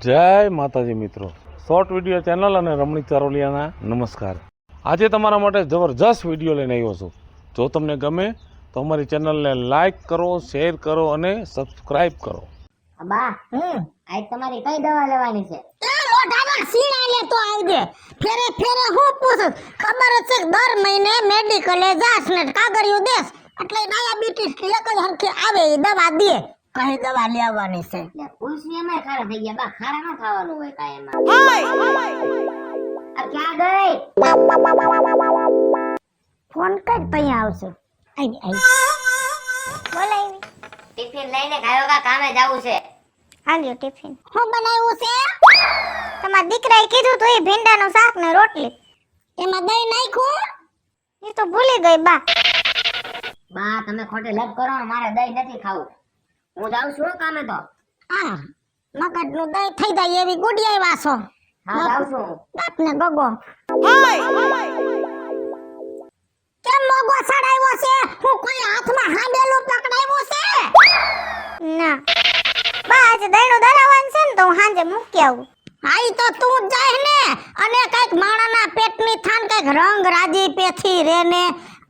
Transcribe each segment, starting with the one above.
જય માતાજી મિત્રો, શોર્ટ વિડીયો ચેનલ અને રમણીક ચારોલિયાના નમસ્કાર। આજે તમારા માટે જબરજસ્ત વિડીયો લઈને આવ્યો છું। જો તમને ગમે તો અમારી ચેનલને લાઈક કરો, શેર કરો અને સબસ્ક્રાઇબ કરો। બા આજ તમારી કઈ દવા લેવાની છે? એ લોઢાના સીણા લે તો આવજે। ફેરે ફેરે હું પૂછું, ખબર જ છે દર મહિને મેડિકલે જાસ ને કાગળિયું દેસ એટલે ડાયાબિટીસ એક જ હરખી આવે એ દવા દે। કઈ દવા લેવાની છે? એટલે પૂછવી એમાં ખારા થઈ ગયા બા, ખારા ન ખાવાનું હોય કાય એમાં। આ ક્યાં ગઈ? ફોન કર તઈ આવશે। આવી બોલાવી ટિફિન લઈને ખાયો કા કામે જાવું છે? હાલ્યો ટિફિન। હું બનાવ્યું છે? તમારા દીકરાએ કીધું તો એ ભીંડાનું શાક ને રોટલી। એમાં દહીં નાખ્યું? એ તો ભૂલી ગઈ બા। બા તમે ખોટે લપ કરો ને, મારે દહીં નથી ખાવું। હું જાઉં છું કામે તો। હા મગજનું દહીં થઈ જાય એવી ગુડિયા વાસો। હા જાઉં છું। બાપને ગગો કેમ મોગો સડાવ્યો છે? હું કોઈ હાથમાં હાંડેલું પકડાવ્યો છે? ના બા આજે દહીંનું દળાવવાનું છે ને તો હું હાંજે મૂકી આવું। હા ઈ તો તું જ જાય ને, અને કઈક માણાના પેટની થાન કઈક રંગ રાજી પેથી રે ને।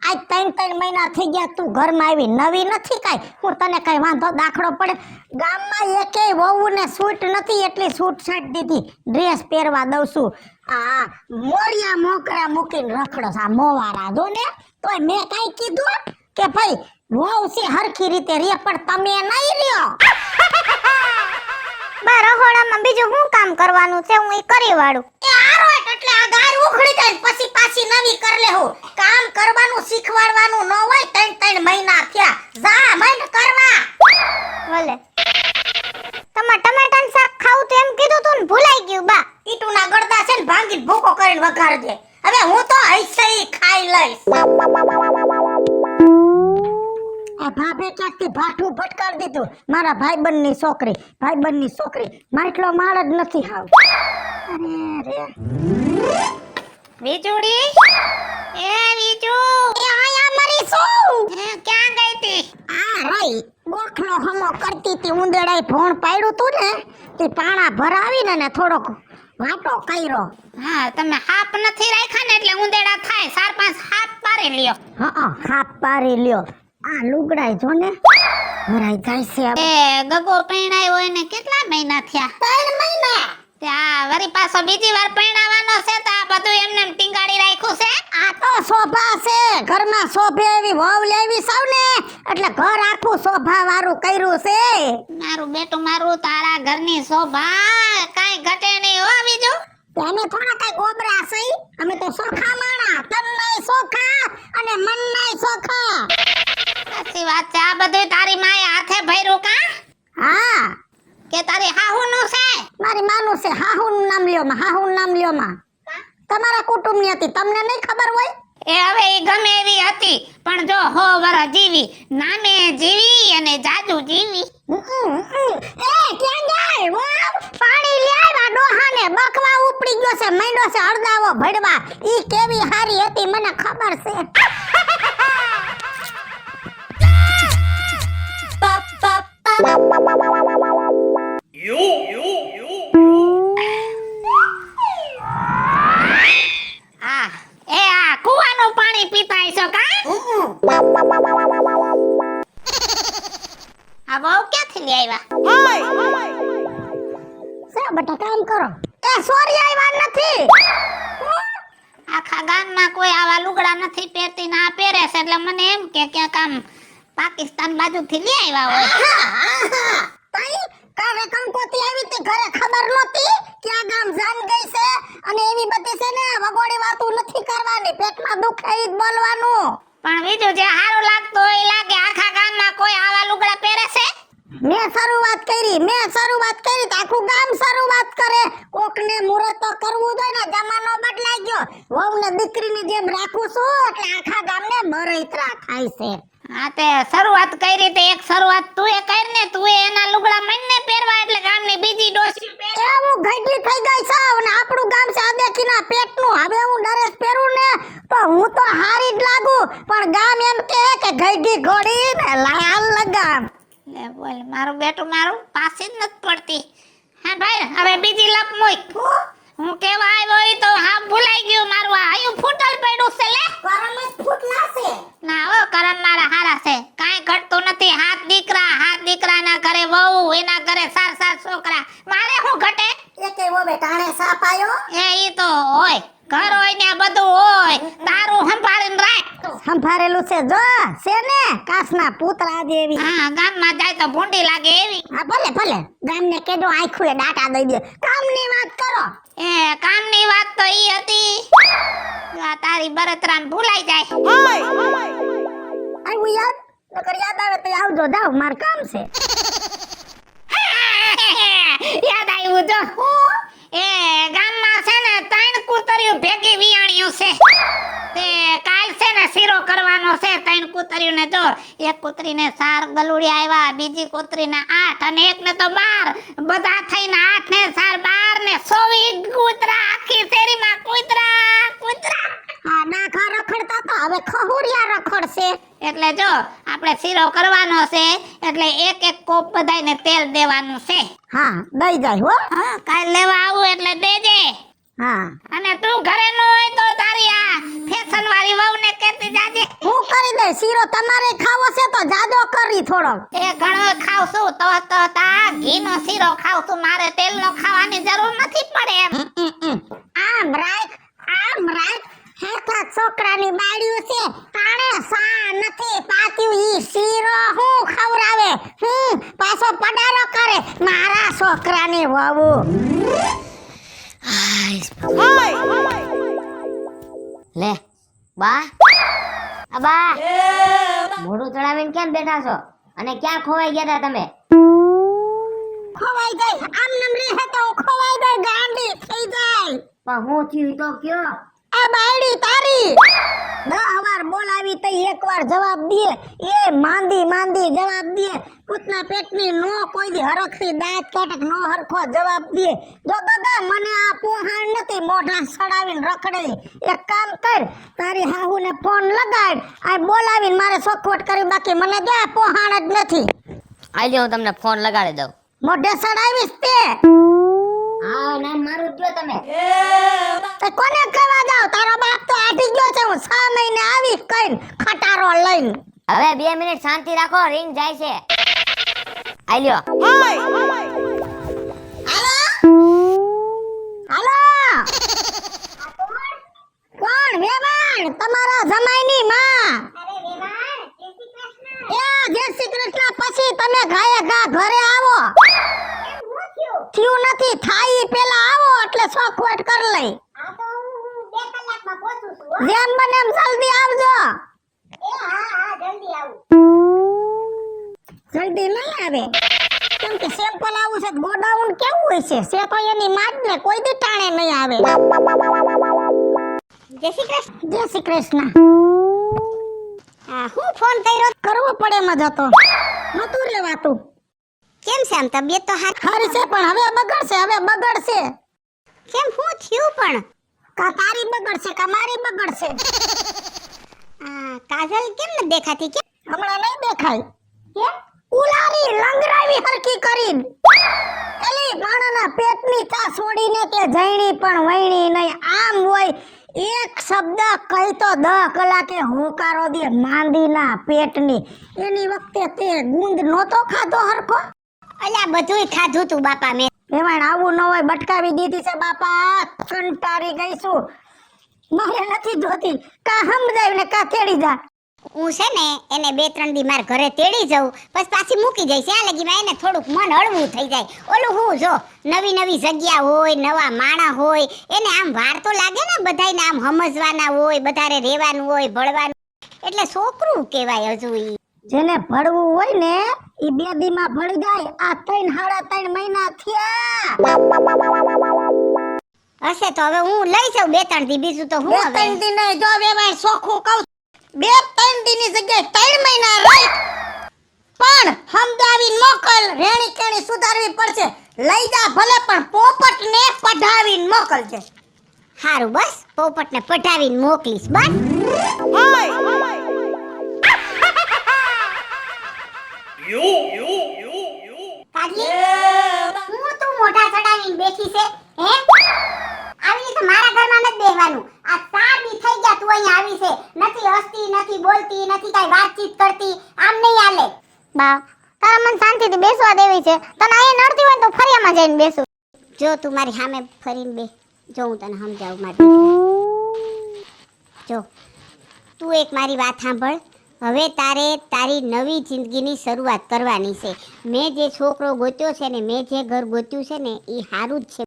આજ 3 મહિના થઈ ગયા તું ઘરમાં આવી, નવી નથી કાઈ। હું તને કઈ વાંધો દાખલો પડે? ગામમાં એકેય વહુને સૂટ નથી એટલી છૂટ છાટ દીધી, ડ્રેસ પહેરવા દઉં છું। આ મોરિયા મોકરા મૂકીને રખડો આ મોવારા જો ને, તોય મેં કઈ કીધું કે ભાઈ વહુ છે હરખી રીતે રે, પણ તમે નહીં રહ્યો। બા રહોડામાં બીજું શું કામ કરવાનું છે? હું ઈ કરી વાળું। એ આરો એટલે આ ગાય ઉખડી જાય પછી પાછી નવી કર લે હું। કામ કરવાનું શીખવાડવાનું ન હોય, 3 મહિના થયા, જા મન કરવા। ભલે તમાર ટમેટાનું શાક ખાવું તો એમ કીધું તું ને ભૂલાઈ ગયું બા। ઈટુના ગળદા છે ને ભાંગી ભૂકો કરીને વઘારજે। હવે હું તો હૈસઈ ખાઈ લઈશ। આ ભાભે ક્યાંકથી ભાઠું ભટકાડી દીધું। મારા ભાઈબંધની છોકરી માટલો માળ જ નથી હાવ। અરે રે વીજુડી, એ વીજુ, એ આયા મરી છું। એ ક્યાં ગઈ તી? આ રહી ગોખલો હમો કરતી તી, ઉંદેડાએ ભોણ પાડ્યું તું ને તે પાણા ભરાવીને ને થોડોક વાટો કર્યો। હા તમે હાપ નથી રાખ્યા ને એટલે ઉંદેડા થાય। 4-5 હાપ પારી લ્યો। હા હાપ પારી લ્યો। આ લુગડાય જો ને ભરાઈ જાય છે। એ ગગો પૈણાય હોય ને કેટલા મહિના થયા? 3 મહિના। ત્યાં વરી પાછો બીજી વાર પૈણાવાનો છે તો આ બધું એમને ટીંગાડી રાખ્યું છે? આ તો શોભા છે, ઘરમાં શોભે એવી વહુ લેવી સૌ ને એટલે ઘર આખું શોભા વાળું કર્યું છે। મારું બેટું મારું, તારા ઘરની શોભા કાઈ ઘટે નહીં હો બીજું। તેને થોડા કઈ ગોબરા છે, અમે તો સોખા માણા, તન્નાય સોખા અને મન્નાય સોખા। સાચી વાત છે। આ બધું તારી માએ હાથે ભર્યું કા? હા કે તારી હાહુનું છે? મારી માનું છે। હાહુનું નામ લ્યો માં તમારા કુટુંબની હતી, તમને નહીં ખબર હોય? એ હવે ઈ ગમે એવી હતી, પણ જો 100 વર્ષ જીવી, નામે જીવી અને જાજુ જીવી। એ ક્યાં જાય? વાવ પાણી લે આવ્યા ડોહાને, બકવા ઉપડી ગયો છે, મૈંડો છે અડદાવો ભડવા। ઈ કેવી હારી હતી મને ખબર છે। કુવાનું પાણી પીતા હશો કા? આ બહુ ક્યાંથી લઈ આવ્યા? સા બેટા કામ કરો। એ સોરી આવ્યા નથી। આખા ગામમાં કોઈ આવા લુગડા નથી પહેરતી ને આ પહેરે છે એટલે મને એમ કે ક્યાંક આમ પાકિસ્તાન બાજુથી લઈ આવ્યા હોય। તઈ કારે કંકોતી આવી તે ઘરે ખબર નહોતી કે આ ગામ જાન ગઈ છે અને એવી બધી છે ને વગોડી વાતું નથી કરવાની, પેટમાં દુખે ઈ બોલવાનું। પણ બીજું જે હારું લાગતું હોય લાગે, આખા ગામમાં કોઈ આવા લુગડા પહેરે છે? મેં શરૂઆત કરી તો આખું ગામ શરૂઆત કરે। કોકને મુરત તો કરવું જોઈએ ને, જમાનો બદલાઈ ગયો। વહુને દીકરીની જેમ રાખું છું એટલે આખા ગામને મરૈત્રા થાય છે। હા તે શરૂઆત કરી તે એક શરૂઆત તું એ કર ને, તું એના લુગડા મનને પહેરવા એટલે ગામની બીજી ડોસી પહેરે। એ હું ઘડી થઈ ગઈ છું ને આપણું ગામ છે આદેકીના પેટનું। હવે હું ડ્રેસ પહેરું ને તો હું તો હારી જ લાગુ, પણ ગામ એમ કહે કે ઘડી ઘોડી ને લાલ લગામ। લે બોલ મારું બેટું મારું પાસે જ નથી પડતી। હા ભાઈ હવે હું એના ઘરે સાર છોકરા મારે શું ઘટે એકે ઓબે ટાણે સાપ આયો ઈ તો હોય ઘર હોય ને બધું હોય તારું સંભાળીને રાખ સંભાળેલું છે જો છે ને કાસના પૂતરા જેવી હા ગામમાં જાય તો ભૂંડી લાગે એવી હા ભલે ગામને કેડો આંખુએ ડાટા દઈ દે કામની વાત કરો એ કામની વાત તો ઈ હતી આ તારી બરતરાન ભૂલાઈ જાય આવ્યું યાદ નકર યાદ આવે તો આવજો જાવ માર કામ છે યાદ આવ્યું તો એ ગામમાં છે ને 3 કૂતરીઓ ભેગી વિયાણ્યું છે તે કાલ છે ને શીરો કરવાનો છે 3 કૂતરીઓને જો એક કૂતરીને 4 ગલુડી આવ્યા બીજી કૂતરીને 8 અને એકને તો 12 બધા થઈને 8 ને 4 12 ને 24 કૂતરા આખી શેરીમાં કૂતરા હા નાખા રખડતા તો હવે ખહુરિયા રખડશે એટલે જો આપણે શીરો કરવાનો છે એટલે એક કોપ બધાયને તેલ દેવાનું છે હા દઈ જાય હો હા કાલ લેવા આવું એટલે દેજે હા અને તું ઘરે ન હોય તો તારી આ ફેશન વાળી વહુને કહેતી જાજે હું કરી દઈ શીરો તમારે ખાવો છે તો જાજો કરી થોડો એ ઘણો ખાવશું તો તા ઘીનો શીરો ખાવશું મારે તેલનો ખાવાની જરૂર નથી પડે એમ આમ રાખ હેઠા છોકરાની બાળ્યું છે તાણે સા નથી પાત્યું ઈ શીરો હું ખવરાવે પાછો પડારો કરે મારા છોકરાની વહુ લે બા મોઢું ચડાવીને કેમ બેઠા છો અને ક્યાં ખોવાઈ ગયા હતા તમે ખોવાઈ ગઈ આમ નમ રહે તો ખોવાઈ ગઈ ગાંડી થઈ જાય પણ હું થયું તો કયો આ બાયડી તારી 10 વાર બોલાવી તો એકવાર જવાબ દે એ માંદી જવાબ દે કૂતના પેટની નો કોઈ દી હરખી દાંત કાટક નો હરખો જવાબ દે જો દાદા મને આ પોહાણ નથી મોઢા સડાવીને રખડે એક કામ કર તારી હાહુને ફોન લગાડ આ બોલાવીને મારે સોખવટ કરી બાકી મને દે પોહાણ જ નથી આજે હું તમને ફોન લગાડી દઉં. મોઢે સડાવીશ તે હા ના મારું જો તમે તે કોને કહેવા જાવ તારો બાપ તો આઠી ગયો છે હું 6 મહિને આવી કઈન ખટારો લઈને હવે 2 મિનિટ શાંતિ રાખો રિંગ જાય છે. આલ્યો હાલો કોણ વેવાણ તમારા જમાઈની માં એ જય શ્રી કૃષ્ણ પછી તમે ઘાએ ઘા ઘરે આવો થયું નથી થાય પેલા આવો એટલે સોખવટ કર લઈ જેમ બને એમ જલ્દી આવજો જલ્દી નહીં આવે કેમ કે સેમ્પલ આવું છે ગોડાઉન કેવું હોય છે સે તો એની માજ ને કોઈ દી ટાણે નહીં આવે જય શ્રી કૃષ્ણ. જય શ્રી કૃષ્ણ હું ફોન કર્યો કરવો પડે એમ જ હતો નતું રેવાતું કેમ છે આમ તબિયત તો હારી છે પણ હવે બગડશે કેમ હું થયું પણ કા તારી બગડશે કા મારી બગડશે કાજલ કેમ ન દેખાતી કેમ હમણાં નહીં દેખાય કેમ ઉલારી લંગરાવી હરકી કરીને એલી માણાના પેટની ચા છોડીને તે જઈણી પણ વઈણી નહીં આમ હોય એક શબ્દ કહી તો 10 કલાકે હોકારો દે માંદીના પેટની એની વખતે તે ગુંદ નહોતો ખાધો હરખો અલ્યા બધુંય ખાધું તું બાપા મેં એમાં આવું ન હોય બટકાવી દીધી છે બાપા કંટારી ગઈ છું મારે નથી જોતી કા સમજાય ને કા તેડી જા હું છે ને એને 2-3 દી માર ઘરે તેડી જાઉં પછી પાછી મૂકી જઈશ ત્યાં લગીમાં એને થોડુંક મન હળવું થઈ જાય ઓલું હું જો નવી જગ્યા હોય નવા માણા હોય એને આમ વાર તો લાગે ને બધાયને આમ સમજવાના હોય બધારે રહેવાનું હોય ભળવાનું એટલે છોકરું કહેવાય હજુ ઈ જેને ભળવું હોય ને ઈ 2 દીમાં ભળી જાય આ 3.5 મહિના થયા હશે તો હવે હું લઈ જાઉં 2-3 દી બીજું તો હું હવે 2-3 દી નહીં જો વેવાય સોખું કહું 2-3 દી ની જગ્યાએ 3 મહિના રહી પણ સમજાવીને મોકલ રેણી કેણી સુધારવી પડશે લઈ જા ભલે પણ પોપટને પઢાવીને મોકલજે હારું બસ પોપટને પઢાવીને મોકલીશ બસ કાજી હું તું મોઢા ચડાવીને બેઠી છે હે આવી રીતે મારા ઘરમાં નથી બેહવાનું આ 4 દી થઈ ગયા તું અહીંયા આવી છે નથી હસતી નથી બોલતી નથી કાઈ વાતચીત કરતી આમ નહીં હાલે બા તારા મન શાંતિ શાંતિથી બેસવા દેવી છે. તને અહીંયા નડતી હોય ને તો ફરિયામાં જઈને બેસું. જો તું મારી સામે ફરીને બે, જો હું તને સમજાવું મારી. જો તું એક મારી વાત સાંભળ. હવે તારે તારી નવી જિંદગીની શરૂઆત કરવાની છે. મેં જે છોકરો ગોત્યો છે ને, મેં જે ઘર ગોત્યું છે ને, એ સારું જ છે.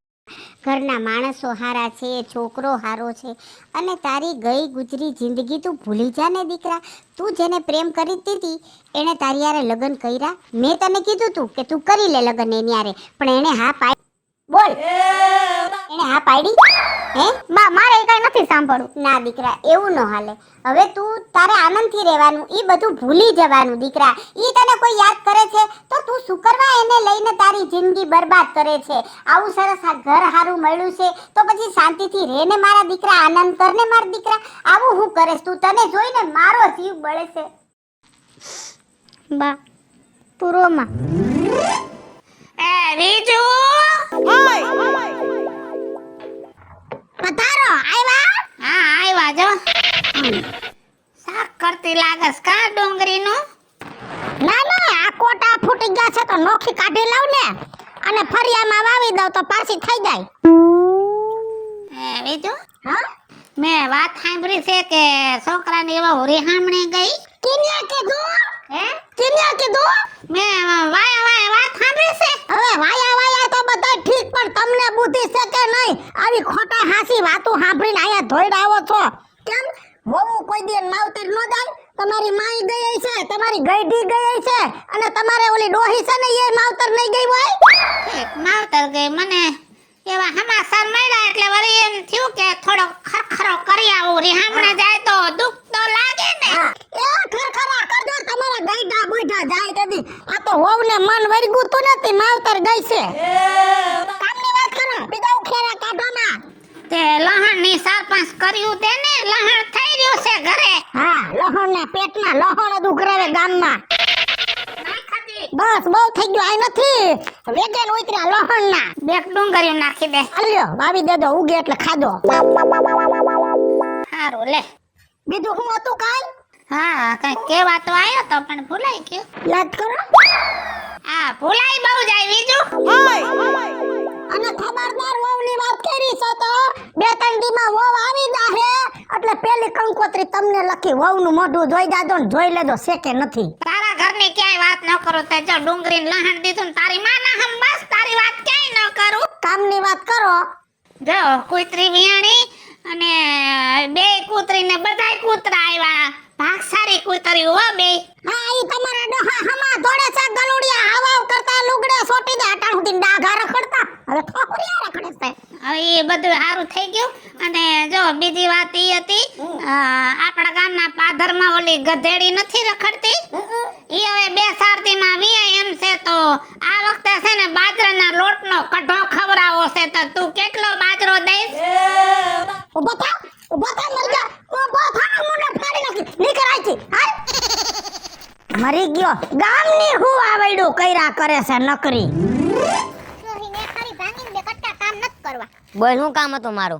ઘરના માણસો સારા છે, છોકરો સારો છે, અને તારી ગઈ ગુજરી જિંદગી તું ભૂલી જા ને દીકરા. તું જેને પ્રેમ કરી હતી એણે તારી યારે લગ્ન કર્યા. મેં તને કીધું તું કે તું કરી લે લગ્ન એની યારે, પણ એણે હા પાડી. બોલ, એણે હા પાડી? હે મારે કઈ નથી સાંભળવું. ના દીકરા, એવું ન હાલે. હવે તું તારે આનંદથી રહેવાનું, એ બધું ભૂલી જવાનું દીકરા. એ તને કોઈ યાદ કરે છે તો તું શું કરવા એને લઈને તારી જિંદગી બરબાદ કરે છે? આવું સરસ આ ઘર સારું મળ્યું છે તો પછી શાંતિથી રહે ને મારા દીકરા, આનંદ કર ને મારા દીકરા. આવું હું કરે તું? તને જોઈને મારો જીવ બળે છે. બા પૂરોમાં એ રીજુ પધારો. આવ્યા? હા આવ્યા. જો શાક કરતી લાગસ કા ડુંગળીનું? ના ના, આ કોટા ફૂટી ગયા છે તો નોખી કાઢી લાવ ને, અને ફરિયામાં વાવી દઉં તો પાછી થઈ જાય. એ બીજું? હા, મેં વાત સાંભળી છે કે છોકરાની એવા હોરીહામણી ગઈ. કિન્યા કીધું? હે કિન્યા કીધું? મેં વાયા વાત સાંભળી છે. હવે વાયા તો બધા ઠીક, પણ તમને બુદ્ધિ છે કે નહીં? આવી ખોટા હાસી વાતો સાંભળીને અહીંયા ધોઈડ આવો છો કેમ? હોવું કોઈ દિન માવતર ન જાય? તમારી માઈ ગઈ છે, તમારી ગઈઢી ગઈ છે, અને તમારે ઓલી ડોહી છે ને એ માવતર નહીં ગઈ હોય? માવતર ગઈ. મને એવા સમાચાર મળ્યા એટલે વળી એમ થયું કે થોડો ખરખરો કરી આવું. રીહામણે જાય તો દુખ તો લાગે ને. એ ખરખરા કરજો તમારા ગઈઢા બુઢા જાય તેથી. આ તો હોવને મન વરગું તો નથી, માવતર ગઈ છે. કામની વાત કરો, બીજા ઉખેરા કાઢો ના. તે લહણની સરપંચ કર્યું તે ને, લહણ થઈ રહ્યું છે ઘરે. હા, લહણને પેટમાં લહણ જ ઉઘરાવે ગામમાં. બસ બહુ થઈ ગયું. આ નથી વેગેન ઉતર્યા લહણના. બે ડુંગળીઓ નાખી દે. અલ્યો વાવી દેજો, ઉગે એટલે ખાધો. હારું લે. બીજું શું હતું કાઈ? હા, કઈ કેવા તો આયો તો પણ ભૂલાઈ ગયો. યાદ કરો. હા, ભૂલાઈ બહુ જાય બીજું. અને ખબરદાર વહુની વાત કરી છે તો 2-3 દીમાં વહુ આવી જાહે એટલે પેલી કંકોત્રી તમને લખી વહુનું મોઢું જોઈ જાજો ને જોઈ લેજો છે કે નથી. તારા ઘરની ક્યાંય વાત ન કરો તે જો ડુંગળીને લહણ દીધું ને તારી માના હમ બસ તારી વાત ક્યાંય ન કરું. કામની વાત કરો. જો કૂતરી વિયાણી અને બે કૂતરીને બધાય કૂતરા આવ્યા. ભાગસારી કૂતરી હો બે. હા, ઈ તમારા ડોહા હમા દોડે છે ગલુડિયા હાવાવ કરતા લુગડે સોટી દે અટાણ સુધી ડાઘા રખડતા. હવે ઠોકરિયા રખડે છે. હવે એ બધું સારું થઈ ગયું. અને જો બીજી વાત ઈ હતી, આપણા ગામના પાદરમાં ઓલી ગધેડી નથી રખડતી, ઈ હવે 2-4 દીમાં વિયાય એમ છે. તો આ વખતે છે ને બાજરાના લોટનો કઢો ખવરાવો છે. તો તું કેટલો બાજરો દઈશ? ઉભો થા મર જા. ઉભો થા, મુને ફાડી નાખી. નીકળ આઈથી. હાલ. મરી ગયો. ગામની હું આવડ્યું કઈરા કરે છે નકરી. સોહીને ખાલી ભાંગીને બે કટકા કામ નત કરવા. બોલ, શું કામ હતું મારું?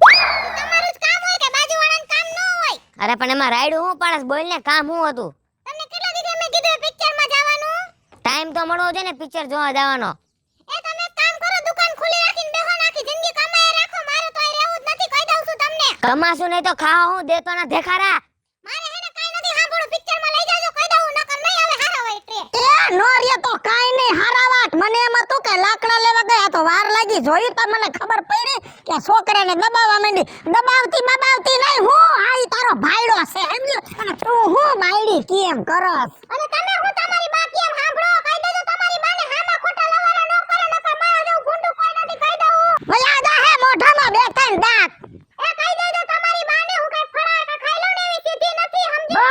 તમારું જ કામ હોય કે બાજુવાળાનું કામ ન હોય? અરે પણ એમાં રાયડું હું પાડસ? બોલ ને, કામ શું હતું? તમને કેટલા દીધે મેં કીધું પિક્ચરમાં જવાનું? ટાઈમ તો મળવો છે ને પિક્ચર જોવા જવાનો. એ તમે એક કામ કરો, દુકાન ખુલ્લી રાખીને બેહો, નાખી જિંદગી કમાય રાખો. મારે તો અહીં રહેવું જ નથી, કહી દઉં છું તમને. કમાશું નહીં તો ખાવા હું દેતો ના દેખાડા. મારે હેને કાઈ નથી સાંભળવું. પિક્ચરમાં લઈ જાજો, કહી દઉં. નકર નહીં આવે હારા હોય ટ્રે. એ નો રે તો કાઈ નહીં હારાવાટ. મને એમ હતું કે લાકડા લેવા ગયા તો વાર લાગી. જોયું તો મને ખબર પડી કે છોકરાને દબાવવા માંડી. દબાવતી નહીં હું. આ ઈ તારો ભાઈડો છે સમજ્યો. અને તું હું બાયડી કેમ કરસ? અને તમે હું તમારી બા કેમ સાંભળો? કહી દેજો તમારી બાને હામાં ખોટા લવારા ન કરે. નકર મારા જેવું ગુંડું કોઈ નથી, કહી દઉં. ભયા જા હે મોઢામાં બે ત્રણ દાંત. એ કહી દેજો તમારી બાને હું કઈ ફળાકા ખાઈ લઉં ને એવી સીધી નથી સમજી.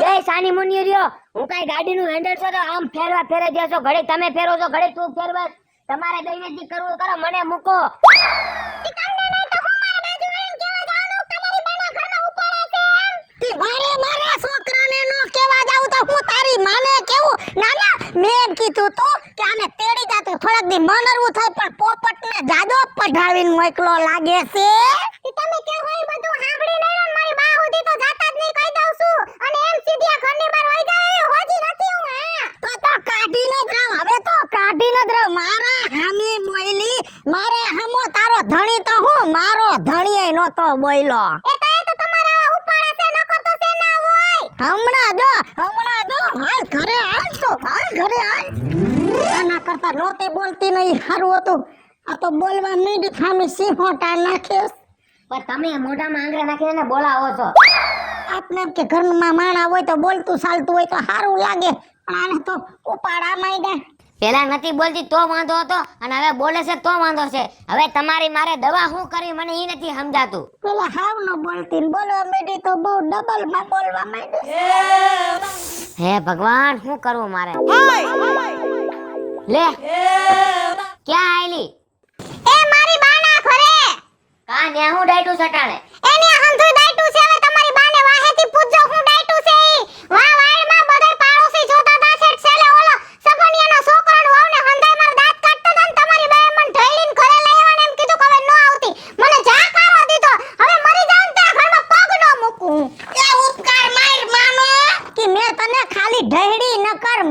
જય સાની મુનિ રહ્યો. હું કઈ ગાડીનું હેન્ડલ છો તો આમ ફેરે દેશો. ઘડી તમે ફેરો છો, ઘડી તું ફેરવસ. તમારે દઈને જે કરવું કરો, મને મૂકો. મારા છોકરાને નો કેવા જાવ તો હું તારી માને કેવું? નાના મેં એમ કીધું તો કે આને તેડી જાતો થોડાક દી મનરવું થાય, પણ પોપટને જાદો પઢાવીને મોકલો લાગે છે. તમે કે હોય બધું સાંભળી નહીં. મારી બા સુધી તો જાતા જ નહીં, કહી દઉં છું. અને એમ સીધી ઘરની બહાર વઈ જાય હોજી નથી હું. હા તો કાઢીને જ રાવ. બોલીને જ રહું. મારા હામે બોલી, મારે હામો તારો ધણી તો હું મારો ધણીએ નતો બોયલો. એ તો તમારા ઉપાડા છે નકો તો છે ના હોય. હમણાં જો હાલ ઘરે હાલ તો હાલ ઘરે હાલ. આના કરતા નોતી બોલતી નહીં સારું હતું. આ તો બોલવા મીડી ખામી સિંહોટા નાખે. પણ તમે મોઢામાં આંગળા નાખીને બોલાવો છો. આપને એમ કે ઘરમાં માણા હોય તો બોલતું ચાલતું હોય તો સારું લાગે, પણ આને તો ઉપાડા માંડ્યા. પેલા નથી બોલતી તો વાંધો હતો અને હવે બોલે છે તો વાંધો છે. હવે તમારી મારે દવા શું કરી મને ઈ નથી સમજાતું. પેલા હાવ ન બોલતી ને બોલવા માંડી તો બહુ ડબલ માં બોલવા માંડી. હે ભગવાન શું કરવું મારે? લે ક્યાં આયલી? એ મારી બાના ઘરે. કા ને હું ડાયટું સટાણે? એને હંધુય ડાયટું છે. હવે તમારી બાને વાહેથી પૂછજો હું ડાયટું છે ઈ. વાહ વાળમાં બધાય પાડોશી જોતા તા છે. છેલે ઓલો સગનિયાનો છોકરાનો વાવને હંધાય માર દાંત કાઢતા તા ને તમારી બાએ મને ઢઈલીને ઘરે લઈ આવવાને એમ કીધું કે હવે ન આવતી. મને જાકારો દીધો. હવે મરી જાઉં ને ત્યાં ઘરમાં પગ ન મૂકું. એ ઉપકાર માર માનો કે મેં તને ખાલી ઢઈડી ન કર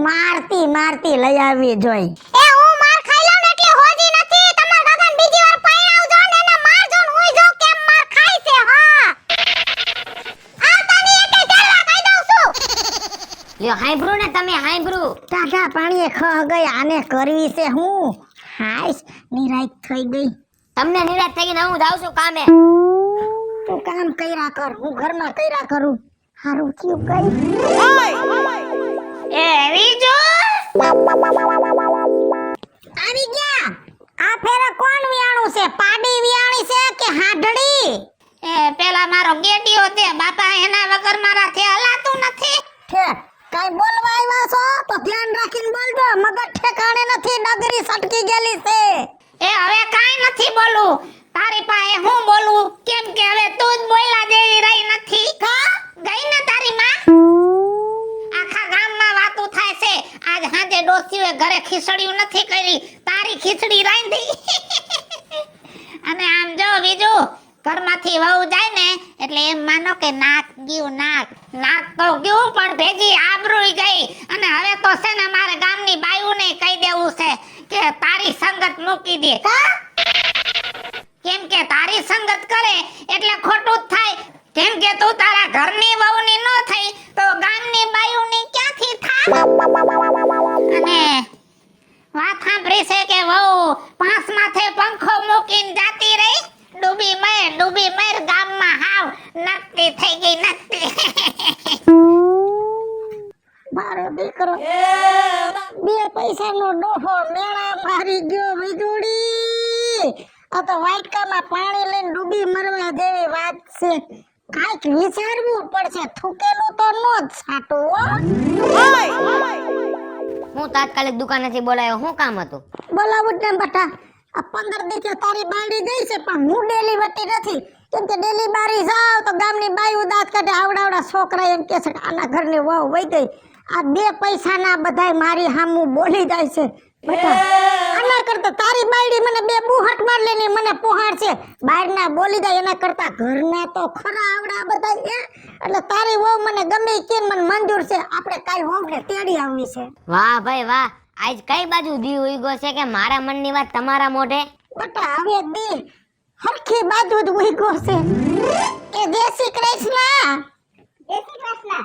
મારતી લઈ આવી જોઈ. એ હું માર ખાઈ લઉં ને એટલે હોજી નથી. તમાર દાદાને બીજી વાર પૈણાવજો ને એને મારજો ને હુઈ જો કેમ માર ખાય છે. હા આવતાની એટલે ચાલવા કહી દઉં છું. લ્યો હાંભળું ને તમે હાંભળું. ટાઢા પાણીએ ખ ગઈ. આને કરવી છે હું હાઈસ નિરાત થઈ ગઈ. તમને નિરાશ થઈ ગઈ ને હું જાઉં છું કામે. તું કામ કર્યા કર, હું ઘરમાં કર્યા કરું. હારું થયું કઈ. એ વિજુ આવી ગયા. આ ફેરે કોણ વિયાણું છે? પાડી વિયાણી છે કે હાઢડી? એ પેલા મારો ગેડિયો તે બાપા એના વગર મારાથી હલાતું નથી. છે કાઈ બોલવા આવ્યા છો તો ધ્યાન રાખીને બોલજો. મગજ ઠેકાણે નથી, ડગરી સટકી ગયેલી છે. એ હવે કાઈ નથી બોલું. તારી પાસે હું બોલું? કેમ કે હવે તું જ બોલ્યા જેવી રહી નથી. ગઈ ને તારી માં. આખા ગામમાં વાતું થાય છે આજ હાજે ડોસીએ ઘરે ખીચડીયું નથી કરી, તારી ખીચડી રાંધી. અને આમ જો બીજું ઘરમાંથી વહુ જાય ને એટલે એમ માનો કે નાક ગયું નાક તો ગયું પણ ભેગી આબરૂઈ ગઈ. અને હવે તો છે ને મારે ગામની બાયુને કહી દેવું છે કે તારી સંગત મૂકી દે. કેમ કે તારી સંગત કરે એટલે ખોટું જ થાય. કેમ કે તું તારા ઘરની વહુની ન થઈ તો ગામની બાયુની ક્યાંથી થાય? અને વાત સાંભળી છે કે વહુ પાંચ માથે પંખો મૂકીને જાતી રહી. ડૂબી મર ગામમાં હાવ નકટી થઈ ગઈ નકટી. મારો દીકરો બે પૈસાનો ડોહો મેળા મારી ગયો. વીજળી આ તો વાટકામાં પાણી લઈને ડૂબી મરવા જેવી વાત છે. કાંઈક વિચારવું પડશે. થૂકેલું તો નો જ છાટું હો. હું તાત્કાલિક દુકાનેથી બોલાયો. શું કામ હતું? બોલાવું જ ને બટા. આ 15 દિવસે તારી બાળી ગઈ છે પણ હું ડેલી વટી નથી. કેમ કે ડેલી બારી જાવ તો ગામની બાયુ દાંત કાઢે. આવડા છોકરા એમ કે છે કે આના ઘરની વહુ વઈ ગઈ. આ બે પૈસાના બધાય મારી હામું બોલી જાય છે બેટા. આના કરતા તારી બાયડી મને બે બુહટ માર લેને મને પોહાડ છે. બહારના બોલી જાય એના કરતા ઘરના તો ખરા આવડા બધાય. એટલે તારી વહુ મને ગમે કે મને મંજૂર છે. આપણે કાઈ વહુને તેડી આવવી છે. વાહ ભાઈ વાહ. આજ કઈ બાજુ દી ઉઈગો છે કે મારા મનની વાત તમારા મોઢે? બેટા હવે દી હરખી બાજુ જ ઉઈગો છે. એ જય શ્રી કૃષ્ણ. જય શ્રી કૃષ્ણ.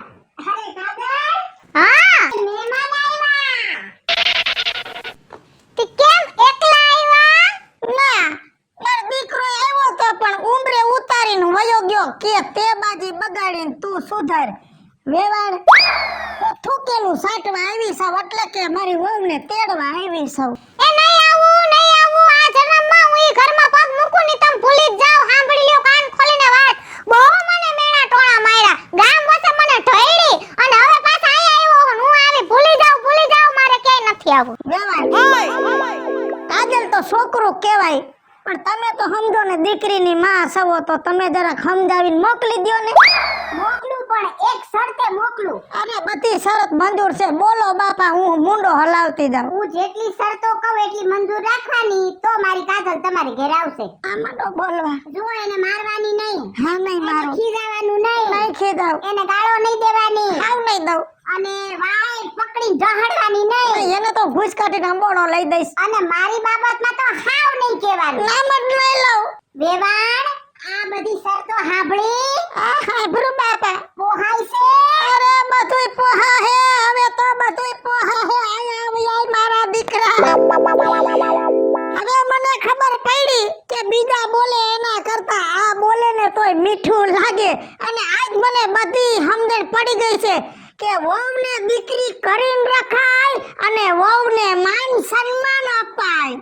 અરે કાગળ. હા મહેમાન આવ્યા. તે કેમ એકલા આવ્યા? ના મારો દીકરો આવ્યો તો પણ ઉંબરે ઉતારીને વયો ગયો કે તે બાજી બગાડીને તું સુધાર. વેવાણ હું થૂકેલું સાટવા આવી છું એટલે કે મારી વહુને તેડવા આવી છું. એ નહીં આવું આ જન્મમાં હું ઈ ઘરમાં પગ મૂકું ની તમે ભૂલી જ જાવ. સાંભળી લ્યો કાન ખોલીને વાત. બહુ મને મેણા ટોળા માર્યા. ગામ વસે મને ઢઈડી અને હવે પાછા અહીંયા આવ્યો હું આવી ભૂલી જાવ મારે ક્યાંય નથી આવું. વેવાણ કાજલ તો છોકરું કહેવાય પણ તમે તો સમજો ને દીકરીની માં સવો તો તમે જરાક સમજાવીને મોકલી દ્યો ને. મોકલું પણ એક શરતે મોકલું. અરે બધી શરત મંજૂર છે. બોલો બાપા હું મુંડો હલાવતી જાઉં. હું જેટલી શરતો કહું એટલી મંજૂર રાખવાની તો મારી કાજલ તમારી ઘરે આવશે. આમાં તો બોલવા જો એને મારવાની નહીં. હા નહીં મારો. ખીજાવાનું નહીં. નહીં ખીજાવ. એને ગાળો નહીં દેવાની. હાવ નહીં દઉં. અને વાય પકડી ઢહડવાની નહીં. એને તો ઘૂસ કાઢીને અંબોણો લઈ દઈશ. અને મારી બાબતમાં તો હાવ નહીં કહેવાનું. નામ જ લઈ લઉં. વેવાણ આ બધી શરતો સાંભળી? આ હાંભળું બાપા. પોહાય છે? અરે બધુંય પોહા હે, હવે તો બધુંય પોહા હે. આય આવ આય મારા દીકરા. હવે મને ખબર પડી કે બીજા બોલે એના કરતા આ બોલે ને તોય મીઠું લાગે. અને આજ મને બધી સમજણ પડી ગઈ છે કે વહુને દીકરી કરીને રખાય અને વહુને માન સન્માન અપાય.